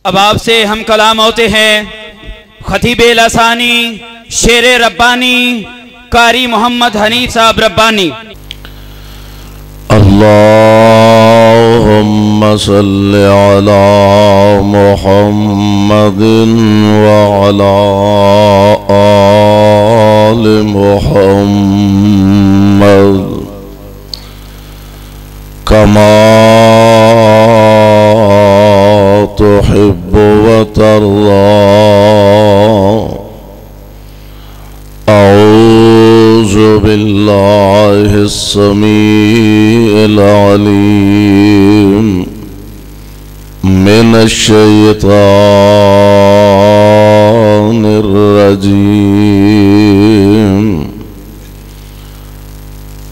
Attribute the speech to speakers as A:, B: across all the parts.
A: اب آپ سے ہم کلام ہوتے ہیں خطیب لسانی شیر ربانی قاری محمد حنیف صاحب ربانی۔
B: اللہم صل علی محمد وعلی آل محمد کما تحب وترضى أعوذ بالله السميع العليم من الشيطان الرجيم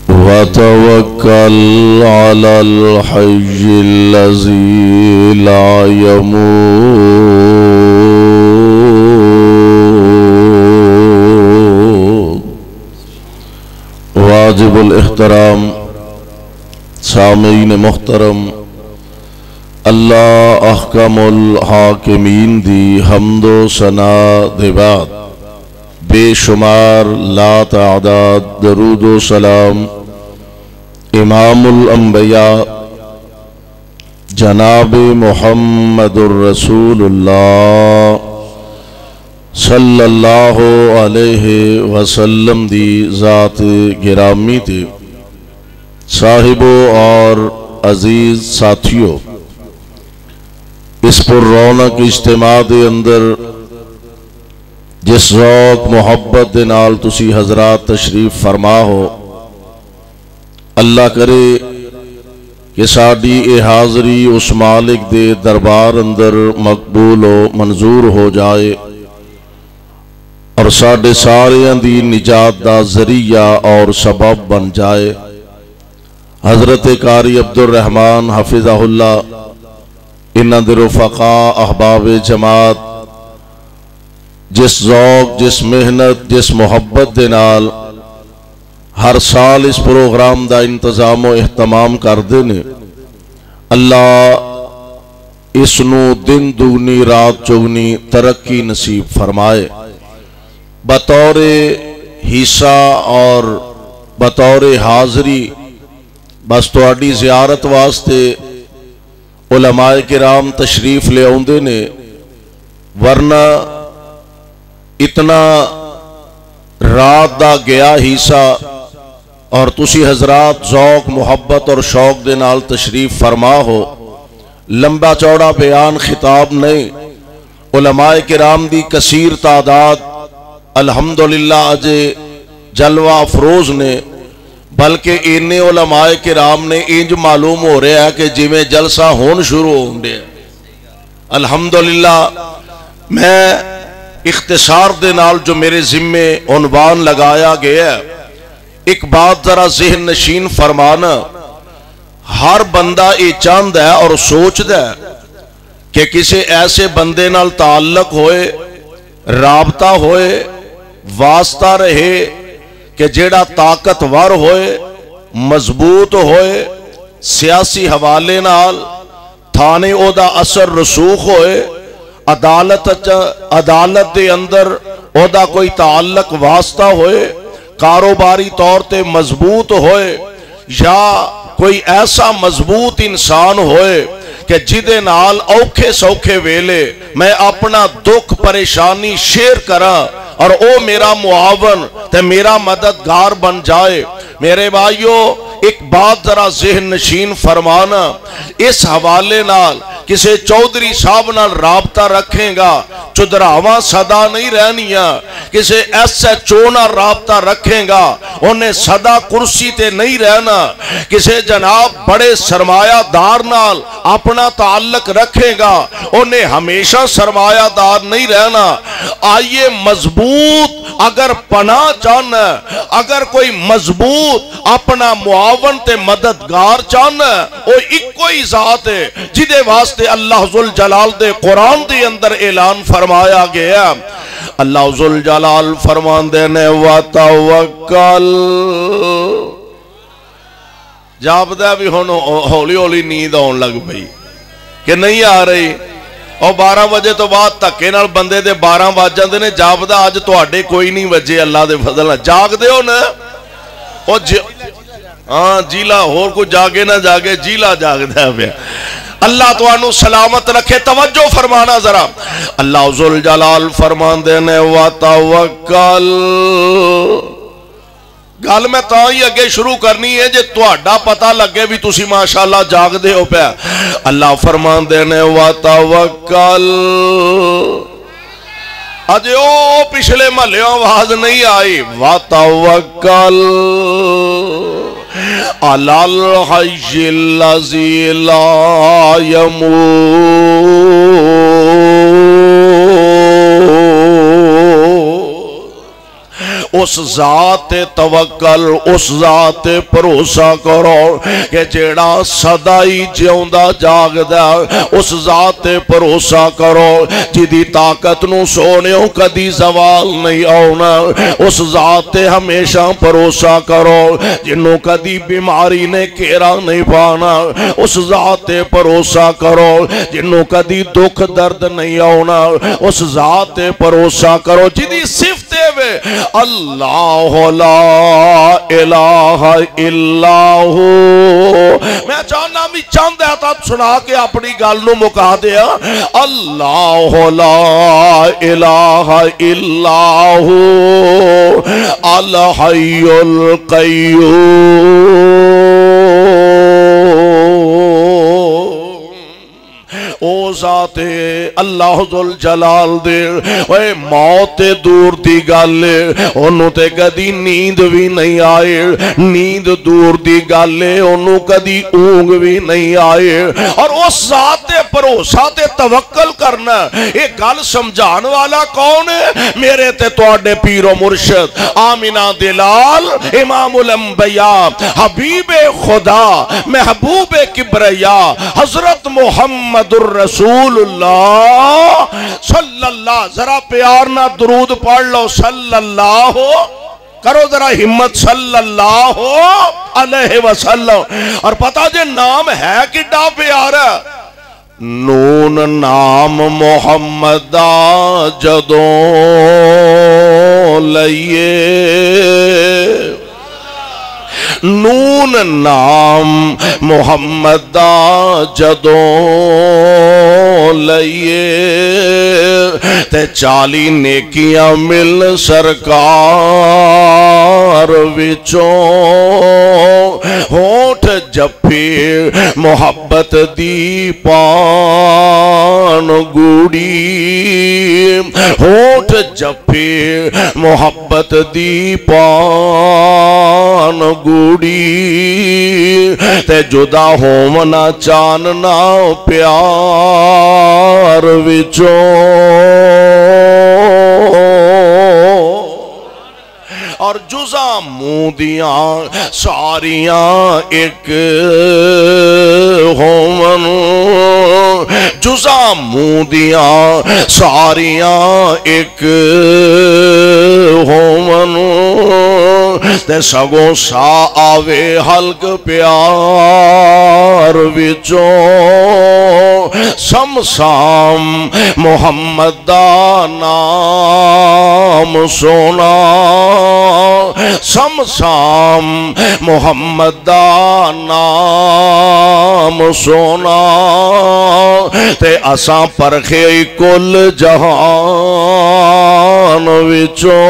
B: وتوكل على الحي الذي لا يموت۔ واجب الاحترام سامعین محترم، اللہ احکم الحاکمین دی حمد و ثنا دے بعد بے شمار لا تعداد درود و سلام امام الانبیاء جناب محمد الرسول اللہ صلی اللہ علیہ وسلم دی ذات گرامی تے صاحبوں اور عزیز ساتھیوں، اس پر رونق اجتماع دے اندر جس ذوق محبت دے نال تسی حضرات تشریف فرما ہو، اللہ کرے کہ ساڈی اے حاضری اس مالک دے دربار اندر مقبول و منظور ہو جائے اور ساڈے سارے دی نجات دا ذریعہ اور سبب بن جائے۔ حضرت قاری عبدالرحمن حفظہ اللہ، انہاں دے رفقاء احباب جماعت جس ذوق، جس محنت، جس محبت دے نال ہر سال اس پروگرام دا انتظام و اہتمام کردے نے، اللہ اس نو دن دگنی رات چگنی ترقی نصیب فرمائے۔ بطور حصہ اور بطور حاضری بس تواڈی زیارت واسطے علماء کرام تشریف لے آوندے نے، ورنہ اتنا رات دا گیا حصہ اور تسی حضرات ذوق محبت اور شوق دے نال تشریف فرما ہو، لمبا چوڑا بیان خطاب نہیں، علماء کرام دی کثیر تعداد الحمدللہ اجے جلوہ افروز نے، بلکہ انہیں علماء کرام نے انج معلوم ہو رہا ہے کہ جی میں جلسہ ہون شروع ہوں دے۔ الحمدللہ میں اختصار دے نال جو میرے ذمے عنوان لگایا گیا ہے، ایک بات ذرا ذہن نشین فرمانا، ہر بندہ یہ چاہتا ہے اور سوچتا ہے کہ کسی ایسے بندے نال تعلق ہوئے، رابطہ ہوئے، واسطہ رہے کہ جیڑا طاقتور ہوئے، مضبوط ہوئے، سیاسی حوالے نال تھانے او دا اثر رسوخ ہوئے، عدالت دے اندر او دا کوئی تعلق واسطہ ہوئے، کاروباری طور تے مضبوط ہوئے، یا کوئی ایسا مضبوط انسان ہوئے کہ جدے نال اوکھے سوکھے ویلے میں اپنا دکھ پریشانی شیئر کرا اور او میرا معاون تے میرا مددگار بن جائے۔ میرے بھائیو، ایک بات ذرا ذہن نشین فرمانا، اس حوالے نال کسے چودھری صاحب نال رابطہ رکھیں گا چدراواں صدا نہیں رہنیاں، کسے ایس ایچ او نال رابطہ رکھیں گا انہیں صدا کرسی تے نہیں رہنا، کسے جناب بڑے سرمایہ دار نال اپنا تعلق رکھیں گا انہیں ہمیشہ سرمایہ دار نہیں رہنا۔ آئیے مضبوط اگر پناہ چاہنا، اگر کوئی مضبوط اپنا معاون تے مددگار چاہنا، وہ ایک کوئی ذات ہے جدے واسطے اللہ ذوالجلال دے قرآن دے اندر اعلان فرمایا گیا۔ اللہ ذوالجلال فرمان دینے وَتَوَكَّلْ، جاب دے بھی ہولی ہولی نیند آن لگ بھئی کہ نہیں آ رہی، اور 12 بجے تو بعد ਧੱਕੇ ਨਾਲ ਬੰਦੇ ਦੇ 12 ਵੱਜ ਜਾਂਦੇ ਨੇ ਜਾਪਦਾ ਅੱਜ ਤੁਹਾਡੇ ਕੋਈ ਨਹੀਂ ਵੱਜੇ ਅੱਲਾ ਦੇ ਫਜ਼ਲ ਨਾਲ ਜਾਗਦੇ ਹੋ ਨਾ ਉਹ ਹਾਂ ਜੀਲਾ ਹੋਰ ਕੋਈ ਜਾਗੇ ਨਾ ਜਾਗੇ ਜੀਲਾ ਜਾਗਦਾ ਪਿਆ اللہ تو انو سلامت رکھے توجہ فرمانا ذرا اللہ ذل جلال فرمان دینے وَتَوَكَّلْ گل میں تا ہی اگے شروع کرنی ہے جے تہاڈا پتہ لگے بھی تسی ماشاءاللہ جاگ دے ہو پیا اللہ فرمان دینے وَتَوَكَّلْ اج او پچھلے محلیوں آواز نہیں آئی وَتَوَكَّلْ عَلَى الْحَيِّ الَّذِي لَا يَمُوتُ اس ذات توکل اس ذات بھروسہ کرو کہ جیڑا صدائی جیوندا جاگدا اس ذات بھروسہ کرو جدی طاقت نو سونیوں کدی زوال نہیں آنا اس ذات ہمیشہ بھروسہ کرو جنوں کدی بیماری نے کیرا نہیں پانا اس ذات بھروسہ کرو جنوں کدی دکھ درد نہیں آنا اس ذات بھروسہ کرو جدی صفتے وے اللہ لا الہ الا ہو میں چاہنا بھی چاند ہے تا سنا کے اپنی گل نو مکا دیا اللہ لا الہ الا ہو الحی القیوم او ذات اللہ ذل جلال دے اے موت دور دی گل انہوں تے کدی نیند بھی نہیں آئے نیند دور دی گل انہوں کدی اونگ بھی نہیں آئے اور اس ذات بھروسہ تے توکل کرنا ایک گل سمجھان والا کون ہے میرے تے تواڈے پیر و مرشد آمینہ دلال امام الانبیاء حبیب خدا محبوب کبریا حضرت محمد رسول اللہ صلی اللہ ذرا پیار نہ درود پڑھ لو صلی اللہ کرو ذرا ہمت صلی اللہ علیہ وسلم اور پتہ جے نام ہے کڈا پیارا نون نام محمد جدوں لئیے نون نام محمد جدوں لئیے تے 40 نیکیاں مل سرکار وچوں ہونٹ جپی محبت دی پان گوڑی ہونٹ جپی محبت دی پان گوڑی تے جدا ہومنا چاننا پیار وچوں اور جزا موندیاں ساریاں ایک ہومن جزا موندیاں ساریاں ایک ہومن تے سگوں سا آوے حلق پیار وچوں سمسام محمد دا نام سونا سمسام محمد دا نام سونا تے اساں پرکھے کل جہان وچوں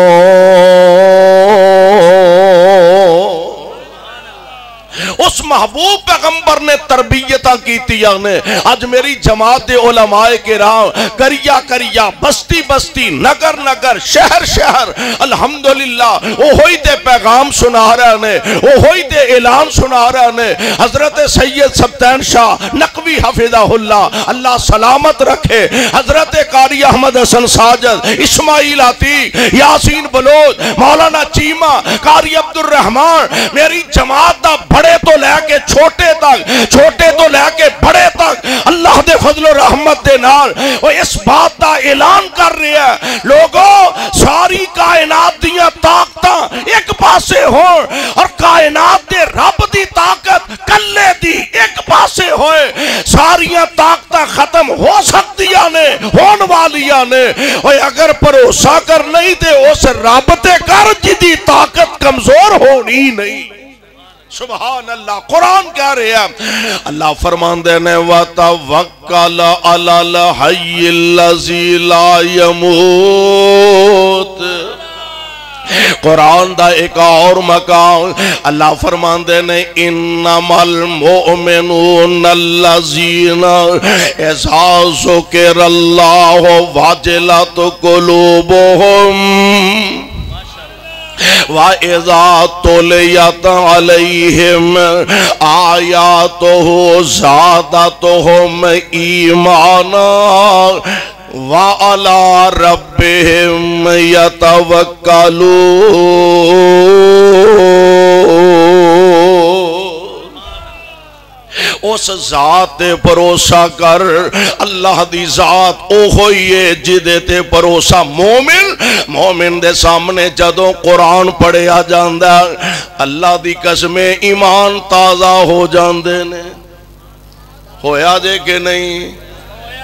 B: اس محبوب پیغمبر نے تربیتاں کیتیاں نے آج میری جماعت علماء کرام کریا کریا بستی بستی نگر نگر شہر شہر الحمدللہ وہ ہوئی تے پیغام سنا رہے نے وہ ہوئی تے اعلان سنا رہے نے حضرت سید سبتین شاہ نقوی حفظہ اللہ سلامت رکھے حضرت قاری احمد حسن ساجد اسماعیل عتیق یاسین بلوچ مولانا چیمہ قاری عبدالرحمن میری جماعت دا بڑے تو لے کے چھوٹے تو لے کے بڑے تک اللہ دے فضل و رحمت دے نال وہ اس بات دا اعلان کر رہے ہیں لوگوں ساری کائنات دیاں طاقتاں ایک پاسے ہون اور کائنات دے رب دی طاقت کلے دی ایک پاسے ہوئے ساریاں طاقتاں ختم ہو سکتیاں نے والیاں نے اگر بھروسہ کر نہیں تے اس رب تے کر جدی طاقت کمزور ہونی نہیں. سبحان اللہ. قرآن کہہ رہے ہیں اللہ فرماندے نے وَتَوَكَّلَ عَلَى الْحَيِّ الَّذِي لَا يَمُوتُ. قرآن دا ایک اور مقام اللہ فرماندے نے انما المؤمنون الذین اذا ذکر اللہ وجلت قلوبهم وَإِذَا تُلِيَتْ عَلَيْهِمْ آيَاتُهُ زَادَتْهُمْ إِيمَانًا وَعَلَى رَبِّهِمْ يَتَوَكَّلُونَ. اس ذات تے بھروسہ کر. اللہ دی ذات او ہوئی ہے جدے تے بھروسہ. مومن دے سامنے جدوں قرآن پڑھیا جاندا اللہ دی قسم ایمان تازہ ہو جاندے نے. ہویا جے کہ نہیں؟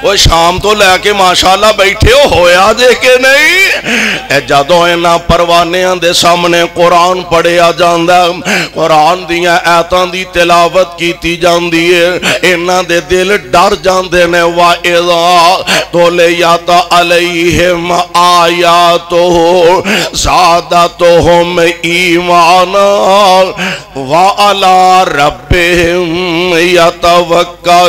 B: وہ شام تو لے کے ماشاءاللہ بیٹھے ہویا جے کہ نہیں؟ جدوں اینا پروانیاں دے سامنے قرآن پڑھیا جاندا قرآن دیاں آیاتاں دی تلاوت کیتی جاندی ہے اینا دے دل ڈر جاندے نے. وَإِذَا تُلِيَتْ عَلَيْهِمْ آيَاتُهُ زَادَتْهُمْ إِيمَانًا وَعَلَى رَبِّهِمْ يَتَوَكَّلُونَ.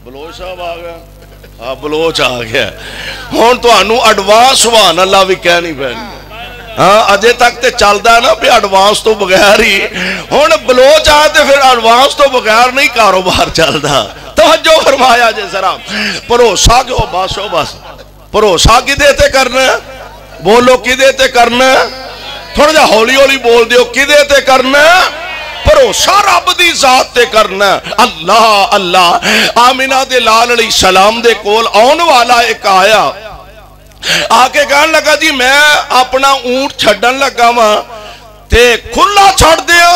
B: بلوچ صاحب آ گیا. ہاں بلوچ آ گیا. ہون تو انو اڈوانس سبحان اللہ بھی کہہ نہیں پہنی. ہاں اجے تک تے چلدا نا بھی ایڈوانس تو بغیر ہی. ہن بلوچ آئے تے پھر ایڈوانس تو بغیر نہیں کاروبار چلدا. توجہ فرمایا جے ذرا. بھروسہ کیوں بس بھروسہ کدے تے کرنا؟ بولو کدے تے کرنا؟ تھوڑا جا ہولی ہولی بول دیو کدے تے کرنا؟ بھروسہ رب دی ذات تے کرنا. اللہ اللہ. آمینہ دے لال علیہ السلام دے کول آن والا ایک آیا آکے کہنے لگا جی میں اپنا اونٹ چھڑن لگا ماں تے کھلا چھڑ دیا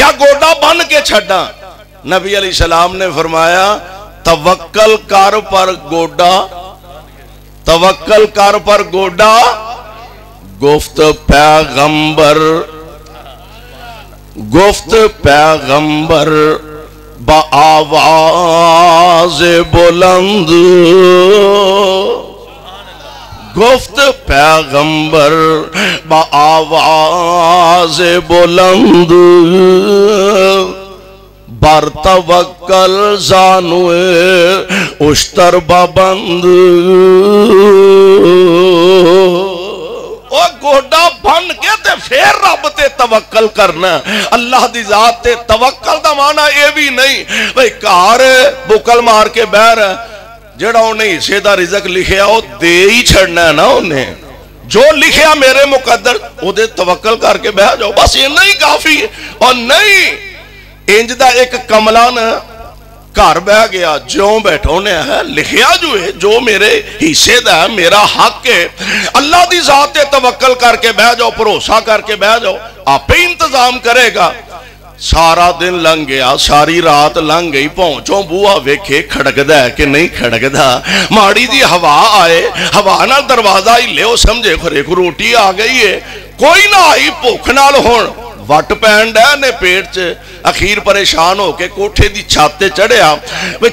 B: یا گوڑا بن کے چھڑا. نبی علیہ السلام نے فرمایا توکل کر پر گوڑا توکل کر پر گوڑا گفت پیغمبر با آواز بلند گفت پیغمبر با آواز بلند بر توکل زانوے اشتر ببند. گوڑا بن کے تے پھر رب تے توکل کرنا. اللہ دی ذات تے توکل دا معنی اے بھی نہیں بھئی کار بکل مار کے بہر جڑا انہیں حصے دا رزق لکھیا ہو دے ہی چھڑنا ہے نا. انہیں جو لکھیا میرے مقدر وہ دے توکل کر کے بہ جاؤ بس. یہ نہیں کافی. اور نہیں انج دا ایک کملان گھر بہ گیا جوں بیٹھو نے ہے لکھیا جو ہے جو میرے حصے دا ہے میرا حق ہے. اللہ دی ذات تے توکل کر کے بہ جاؤ بھروسہ کر کے بہ جاؤ آپ ہی انتظام کرے گا. سارا دن لنگ گیا ساری رات لنگ گئی پہنچو بوہا ویکھے کھڑکدا ہے کہ نہیں کھڑکدا. ماڑی دی ہوا آئے ہوا نہ دروازہ ہی لے سمجھے خورے کو روٹی آ گئی ہے کوئی نہ آئی بھوک نال ہون وٹ پینڈ ہے نے پیٹ چ. اخیر پریشان ہو کے کوٹھے دی چھاتے چڑھیا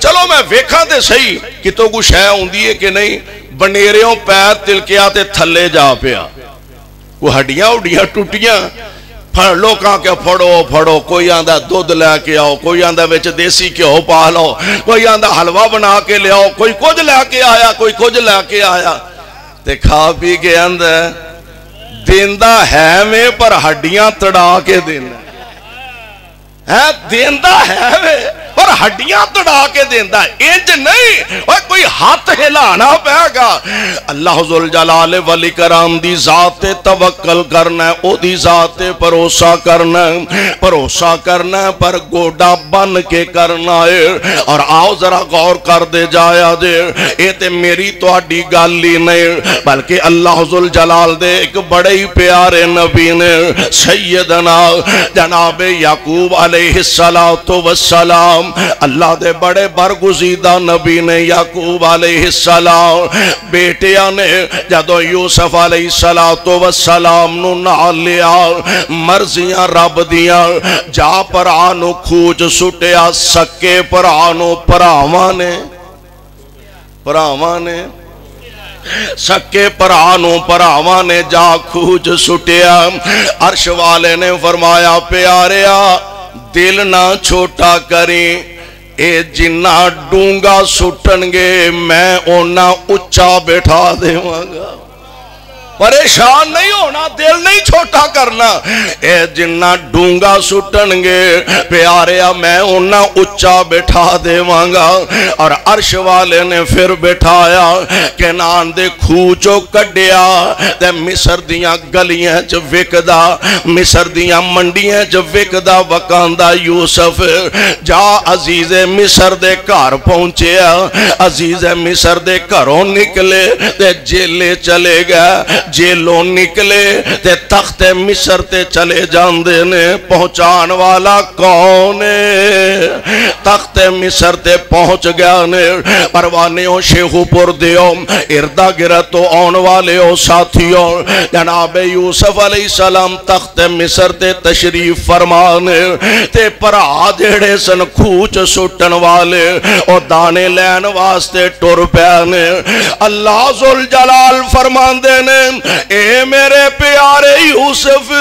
B: چلو میں ویکھاں تے صحیح کتوں کو شے ہوندی ہے کہ نہیں. بنیریوں پیر تلکیا تے تھلے جا پیا وہ ہڈیاں اڈیاں ٹوٹیاں پھڑ لو کہاں کہ پھڑو کوئی آندہ دودھ لے کے آؤ کوئی آندہ ویچ دیسی کیوں پا لو کوئی آندہ حلوہ بنا کے لے آؤ کوئی کچھ لے کے آیا کوئی کچھ لے کے آیا تے کھا پی کے اندر دیندہ ہے میں پر ہڈیاں تڑا کے دینا ہے دیندہ ہے میں پر ہڈیاں تڑا کے دیندہ ہے، انج نہیں کوئی ہاتھ ہلانا پہ گا۔ اللہ ذوالجلال والاکرام دی ذات توکل کرنا ہے، او دی ذات پروسہ کرنا ہے، پروسہ کرنا ہے پر گوڑا بن کے کرنا ہے۔ اور آؤ ذرا غور کر دے جایا دے، اے تے میری تو اڈی گالی نہیں بلکہ اللہ ذوالجلال دے ایک بڑے ہی پیارے نبی نے سیدنا جناب یعقوب علیہ السلام، اللہ دے بڑے برگزیدہ نبی نے یعقوب علیہ السلام بیٹیاں نے جدو یوسف علیہ السلام نو نال لیا، مرضیاں رب دیاں، جا پر آنو کھوج سٹیا، سکے پر آنو پراواں نے سکے پرانوں پراواں نے جا کھوج سٹیا۔ عرش والے نے فرمایا پیاریا دل نہ چھوٹا کریں، اے جنہ ڈونگا سٹنگے میں اونا اچھا بٹھا دے گا۔ پریشان نہیں ہونا، دل نہیں چھوٹا کرنا، اے جنہ ڈونگا سٹنگے پیاریا میں انہا اچھا بٹھا دے مانگا۔ اور عرش والے نے پھر بٹھایا، کنان دے کھوچو کڈیا تے مصر دیاں گلیاں چ وکدا، مصر دیاں منڈیاں چ وکدا وکاندہ یوسف جا عزیز مصر دے گھر پہنچیا، عزیز مصر دے گھروں نکلے تے جیلے چلے گئے، جیلوں نکلے تے تخت مصر تے چلے جاندے نے۔ پہنچان والا کون ہے؟ تخت مصر تے پہنچ گیا نے۔ پروانیوں شیخو پر دیو اردہ گرتو آن والے او ساتھیوں، جناب یوسف علیہ السلام تخت مصر تے تشریف فرمانے تے پر آدھڑے سن کھوچ سٹن والے او دانے لین واسطے ٹر پیانے۔ اللہ ذوالجلال فرماندے نے اے میرے پیارے یوسف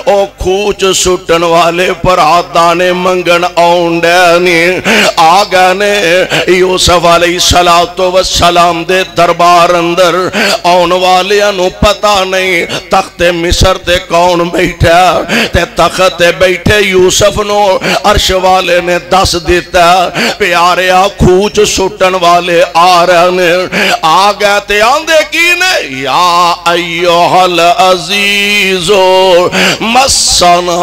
B: او کھوچ سٹن والے پر دانے منگن آؤنڈینی آگانے یوسف علیہ السلام دے دربار اندر آن والے انو پتا نہیں تخت مصر تے کون بیٹھا تے تخت بیٹھے یوسف نو عرش والے نے دس دیتا پیارے کھوچ سٹن والے آ رہنے آگا تے آندے کی نے یا ایوہ العزیزو مسنا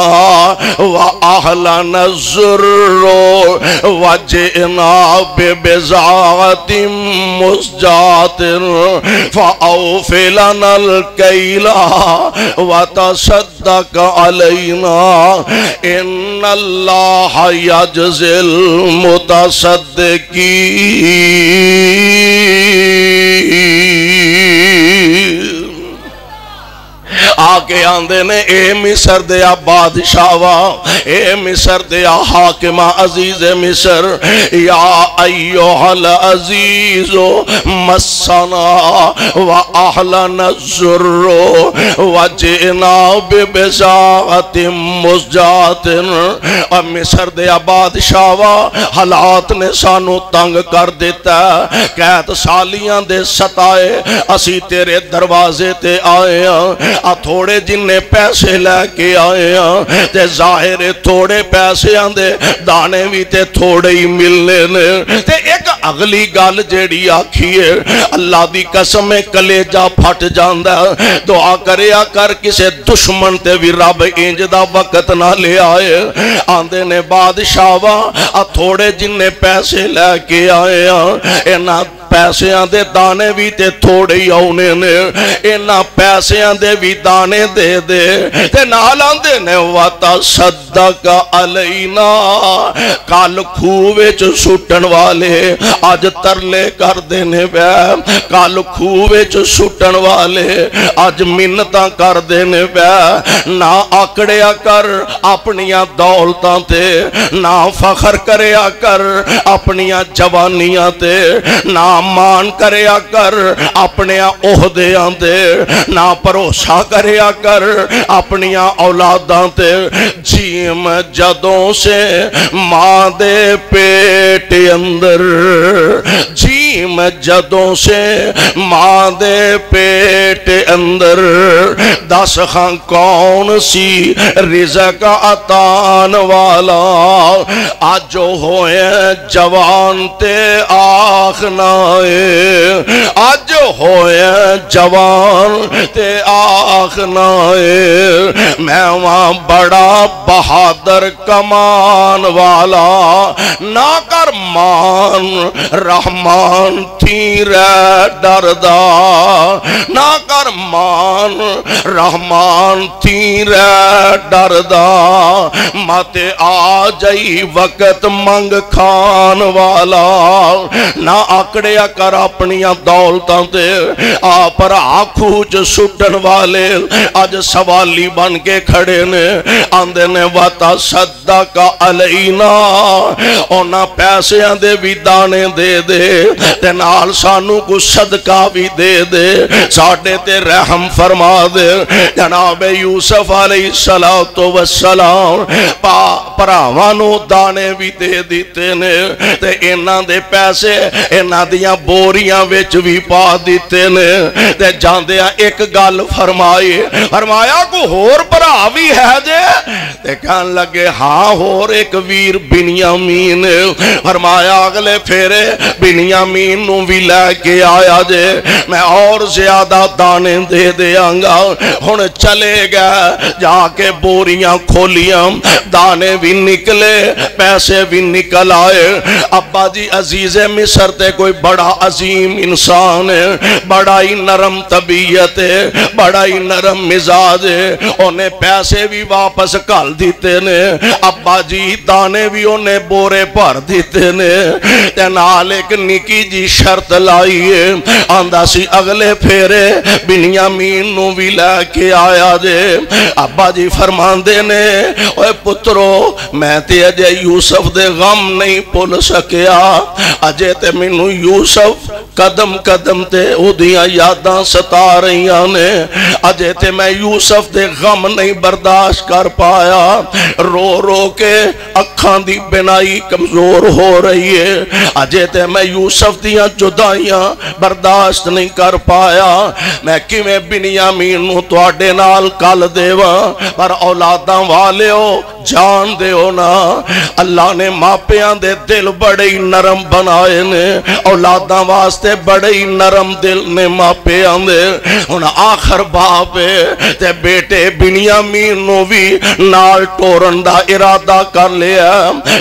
B: و اہلنا الزرو و جئنا ببزاعت مسجات فاوفلنا الکیلا و تصدق علینا ان اللہ یجزی المتصدقین۔ آگے آندے نے اے مصر دیا بادشاہوا، اے مصر دیا حاکمہ عزیز مصر، یا ایوہ العزیز مسنا و اہلنا الزرو و جئنا ببزاعت مسجات۔ اور مصر دیا بادشاہوا حالات نے سانو تنگ کر دیتا، قید سالیاں دے ستائے اسی تیرے دروازے تے آئے تھوڑے جننے پیسے لے کے آئے ہیں تے ظاہر تھوڑے پیسے آندے دانے بھی تے تھوڑے ہی ملنے نے تے ایک اگلی گال جیڑی آکھیے اللہ دی قسم کلیجہ پھٹ جاندہ دعا کریا کر کسے دشمن تے بھی رب انج دا وقت نہ لے آئے آندے نے بادشاہوا تھوڑے جننے پیسے لے کے آئے ہیں اینا پیسے آندے دانے بھی تے تھوڑے ہی آنے نے اینا پیسے آندے بھی دانے دے دے تے نال آندے نے وَتَصَدَّقَ عَلَيْنَا کال کھوے چ سٹن والے آج ترلے کر دینے بے کال کھوے چ سٹن والے آج منتاں کر دینے بے نہ آکڑیا کر اپنیاں دولتاں تے نہ فخر کریا کر اپنیاں جوانیاں تے نہ مان کریا کر اپنے عہدیاں تے نہ بھروسہ کریا کر اپنی اولاداں تے جیم جدوں سے ماں دے پیٹ اندر جیم جدوں سے ماں دے پیٹ اندر دس خان کون سی رزق عطان والا آج ہوئے جوان تے آخنا ہے آج ہوئے جوان تے آخنا ہے میں وہاں بڑا بہادر کمان والا نہ کر مان رحمان تھی رہ ڈردا نہ کر مان رحمان تھی رہ ڈردا مت آ جائی وقت منگ کھان والا نہ آکڑیا کر اپنیاں دولتاں تے آ پر آنکھوچ سٹن والے آج سوالی بن کے کھڑے نے آندے نے وَتَا صَدَّقَ عَلَيْنَا اونا پیسے آندے بھی دانے دے دے تے نال سانو کو صدقہ بھی دے دے ساڑھے تے رحم فرما دے جناب یوسف علیہ السلام پراوانو دانے بھی دے دیتے نے تے انہاں دے پیسے انہاں دیاں بوریاں وچ بھی پا دیتے نے تے جاندیاں ایک گل فرمایا کو ہور پرا بھی ہے جے تے کہن لگے ہاں ہور ایک ویر بنیامین فرمایا اگلے پھیرے بنیامین نو بھی لے کے آیا جے میں اور زیادہ دانے دے دیاں گا ہن چلے گا جا کے بوریاں کھولیاں دانے بھی نکلے پیسے بھی نکل آئے ابا جی عزیز مصر تے کوئی بڑا عظیم انسان ہے بڑا ہی نرم طبیعت ہے بڑا ہی نرم مزاج ہے انہیں پیسے بھی واپس کال دیتے نے ابا جی دانے بھی انہیں بورے پر دیتے نے نال ایک نکی جی شرط لائیے آندہ سی اگلے پھیرے بنیامین نو بھی لے کے آیا جے ابا جی فرماندے نے اوے پترو میں تے اجے یوسف دے غم نہیں پل سکیا اجے تے منو یوسف قدم قدم تے او دیاں یاداں ستا رہیاں نے اجے تے میں یوسف دے غم نہیں برداشت کر پایا رو رو کے اکھان دی بنائی کمزور ہو رہی ہے اجے تے میں یوسف دیاں جدائیاں برداشت نہیں کر پایا میں کیویں بنیامین نو تواڈے نال کل دیواں پر اولاداں والے ہو جان دے ہو نا اللہ نے ماپیاں دے دل بڑے ہی نرم بنائے نے اولاداں واسطے بڑے ہی نرم دل نے ماپیاں دے ہن آخر باپ تے بیٹے بنیامین نو بھی نال ٹورن دا ارادہ کر لیا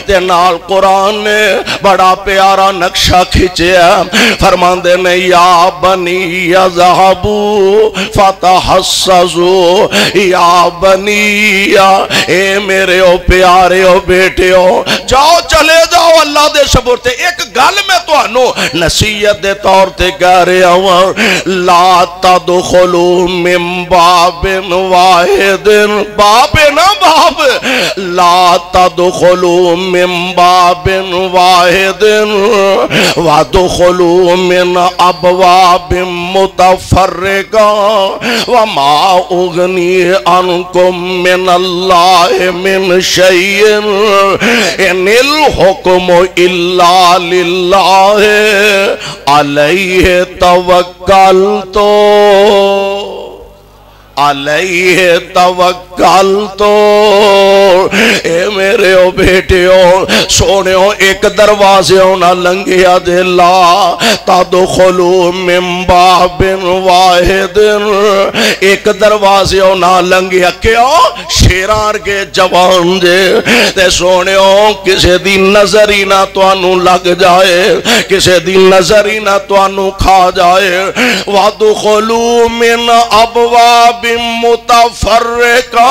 B: تے نال قرآن نے بڑا پیارا نقشہ کھچیا فرماندے نے یا بنی یذہبو فتحسسو یا بنی اے میرے او پیارے او بیٹے او جاؤ چلے جاؤ اللہ دے سپرد ایک گل میں تو انو نصیحت دے طور تے کہہ رہے ہوں لا تدخلو من باب واحد باب نا باب لا تدخلو من باب واحد وادخلو من ابواب متفرقا وما اغنی عنکم من اللہ من شیئن ان الحکم الا للہ علیہ توکلتو علیہ توکلتو اے میرے او بیٹے او سونے ہو ایک دروازے ہونا لنگیا دے لا تدخلو من باب واحد ایک دروازے ہونا لنگیا کیوں شیرار کے جوان دے تے سونے ہو کسے دی نظری نہ تو انو لگ جائے کسے دی نظری نہ تو انو کھا جائے وَدُخُلُوا مِنْ أَبْوَابٍ متفرقہ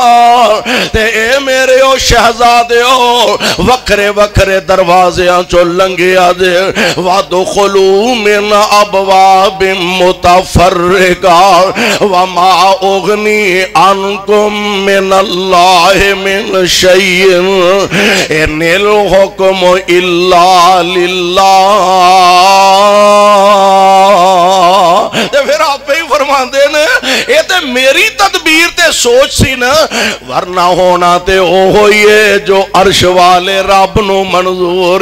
B: تے اے میرے او شہزادے او وکھرے وکھرے دروازے چو لنگیا دے وَدُخُلُوا مِنْ أَبْوَابٍ متفرقہ وَمَا أُغْنِي عَنْكُمْ مِنَ اللَّهِ مِنْ شَيْءٍ إِنِ الْحُكْمُ إِلَّا لِلَّهِ تے پھر آپ ہی فرمان دے نے یہ تے میری تدبیر تے سوچ سی نا، ورنہ ہونا تے او ہوئی ہے جو عرش والے رب نو منظور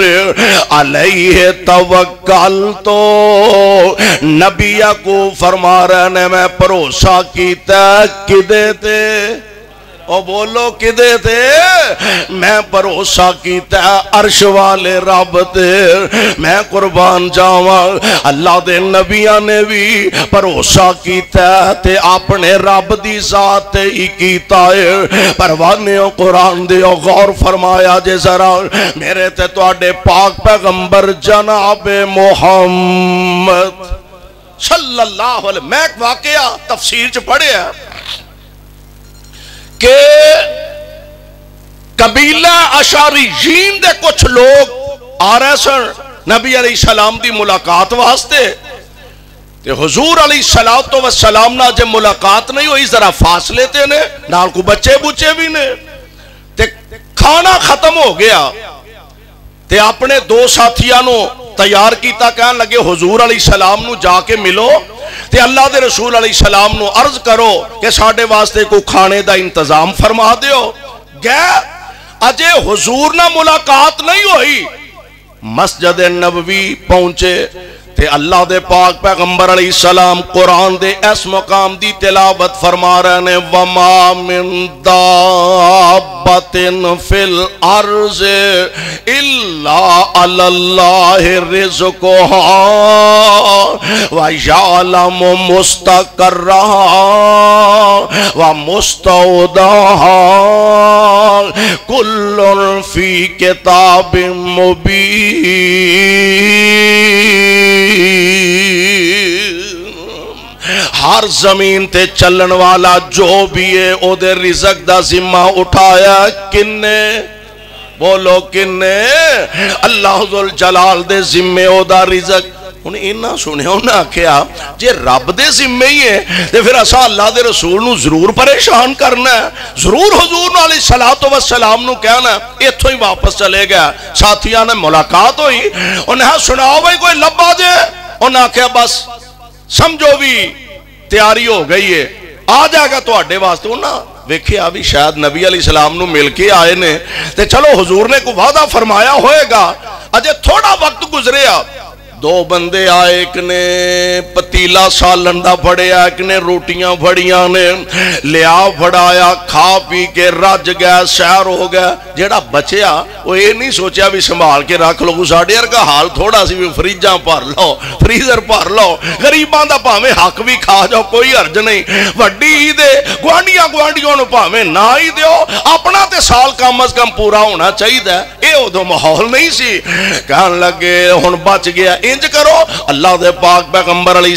B: علیہ توکل تو نبی کو فرما رہے نے میں بھروسہ کیتا کدے تے، او بولو کدے تے، میں بھروسہ کیتا عرش والے رب تے، میں قربان جاواں اللہ دے نبیاں نے بھی بھروسہ کیتا تے اپنے رب دی ذات تے ہی کیتا ہے۔ پروانیو قرآن دیو غور فرمایا جے ذرا میرے تے تواڈے پاک پیغمبر جناب محمد صلی اللہ علیہ، میں ایک واقعہ تفسیر چ پڑھیا کہ قبیلہ اشعریین دے کچھ لوگ آ رہے سن نبی علیہ السلام دی ملاقات واسطے، تے حضور علیہ السلام نہ جے ملاقات نہیں ہوئی ذرا فاصلے تے نے نال کو بچے بچے بھی نے، تے کھانا ختم ہو گیا تے اپنے دو ساتھیاں نو تیار کیتا، کہنے لگے حضور علیہ السلام نو جا کے ملو تے اللہ دے رسول علیہ السلام نو عرض کرو کہ ساڑھے واسطے کو کھانے دا انتظام فرما دیو۔ گئے اجے حضور نہ ملاقات نہیں ہوئی، مسجد نبوی پہنچے تے اللہ دے پاک پیغمبر علیہ السلام قرآن دے اس مقام دی تلاوت فرما رہے نے، وَمَا مِن دَابَّةٍ فِي الْأَرْضِ إِلَّا عَلَى اللَّهِ رِزْقُهَا وَيَعْلَمُ مُسْتَقَرَّهَا وَمُسْتَوْدَعَهَا كُلٌّ فِي كِتَابٍ مُبِينٍ۔ ہر زمین تے چلن والا جو بھی ہے او دے رزق دا ذمہ اٹھایا کنے، بولو کنے، اللہ ذوالجلال دے ذمہ او دا رزق۔ انہیں اینا سنے انہیں کیا جے رب دے ذمہ ہی ہے تے پھر اسا اللہ دے رسول نو ضرور پریشان کرنا ہے، ضرور حضور علیہ السلام نو کہنا ہے۔ اتھو ہی واپس چلے گیا، ساتھیاں نے ملاقات ہوئی، انہیں سناؤ بھائی کوئی لبا دے، انہیں کہا بس سمجھو بھی تیاری ہو گئی ہے، آ جائے گا تو اڈے واسطے۔ انہیں ویکھیا بھی شاید نبی علیہ السلام نو مل کے آئے نے تے چلو حضور نے کو وعدہ فرمایا ہوئے گا، اجے تھوڑا وقت گزریا، دو بندے آئے، ایک نے پتیلا سالن دا پھڑیا، ایک نے روٹیاں پھڑیاں نے، لیا پھڑایا، کھا پی کے رج گیا، سیر ہو گیا۔ جیڑا بچیا وہ یہ نہیں سوچیا بھی سنبھال کے رکھ لو، ساڈے ورگا حال تھوڑا سی بھی فریجاں بھر لو، فریزر بھر لو، غریباں دا بھاویں حق بھی کھا جاؤ کوئی حرج نہیں، وڈی عید گوانڈیوں نو بھاویں نہ ہی دیو، اپنا تے سال کم از کم پورا ہونا چاہیے۔ اے ادو ماحول نہیں سی، کہن لگے ہن بچ گیا، انج کرو اللہ دے پاک پیغمبر علیہ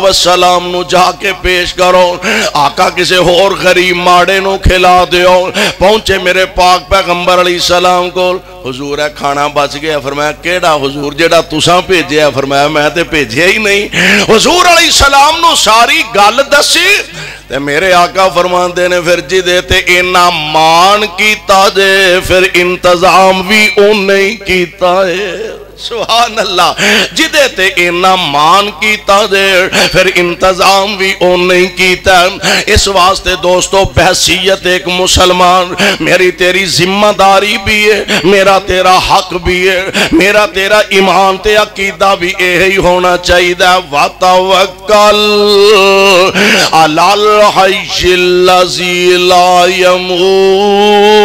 B: السلام نو جا کے پیش کرو، آقا کسے اور غریب ماڑے نو کھلا دیو۔ پہنچے میرے پاک پیغمبر علیہ السلام کو، حضور ہے کھانا بچ گیا، فرمایا کیڑا حضور جیڑا تساں بھیجیا؟ فرمایا میں تے بھیجیا ہی نہیں۔ حضور علیہ السلام نو ساری گل دسی تے میرے آقا فرماندے نے پھر جی دے تے اینا مان کیتا جے پھر انتظام بھی انہیں کیتا ہے۔ سبحان اللہ، جدے تے اینا مان کیتا دے پھر انتظام بھی انہیں کیتا۔ اس واسطے دوستو بحثیت ایک مسلمان میری تیری ذمہ داری بھی ہے، میرا تیرا حق بھی ہے، میرا تیرا ایمان تے عقیدہ بھی یہی ہونا چاہیے۔ وَتَوَكَّلْ عَلَى الْحَيِّ الَّذِي لَا يَمُوتُ،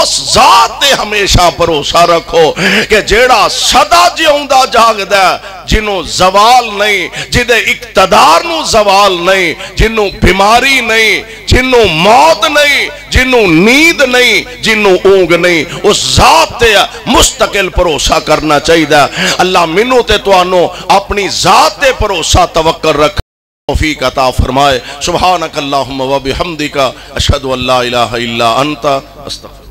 B: اس ذات تے ہمیشہ بھروسہ رکھو کہ جیڑا سدا جیوندا جاگدا ہے، جنوں زوال نہیں، جدے اقتدار نو زوال نہیں، جنوں بیماری نہیں، جنوں موت نہیں، جنوں نیند نہیں، جنوں اونگ نہیں، اس ذات تے مستقل بھروسہ کرنا چاہیے۔ اللہ منو تے توانو اپنی ذات تے بھروسہ توکل رکھ توفیق عطا فرمائے۔ سبحانک اللہم و بحمدک، اشہد ان لا الہ الا انت، استغفرک۔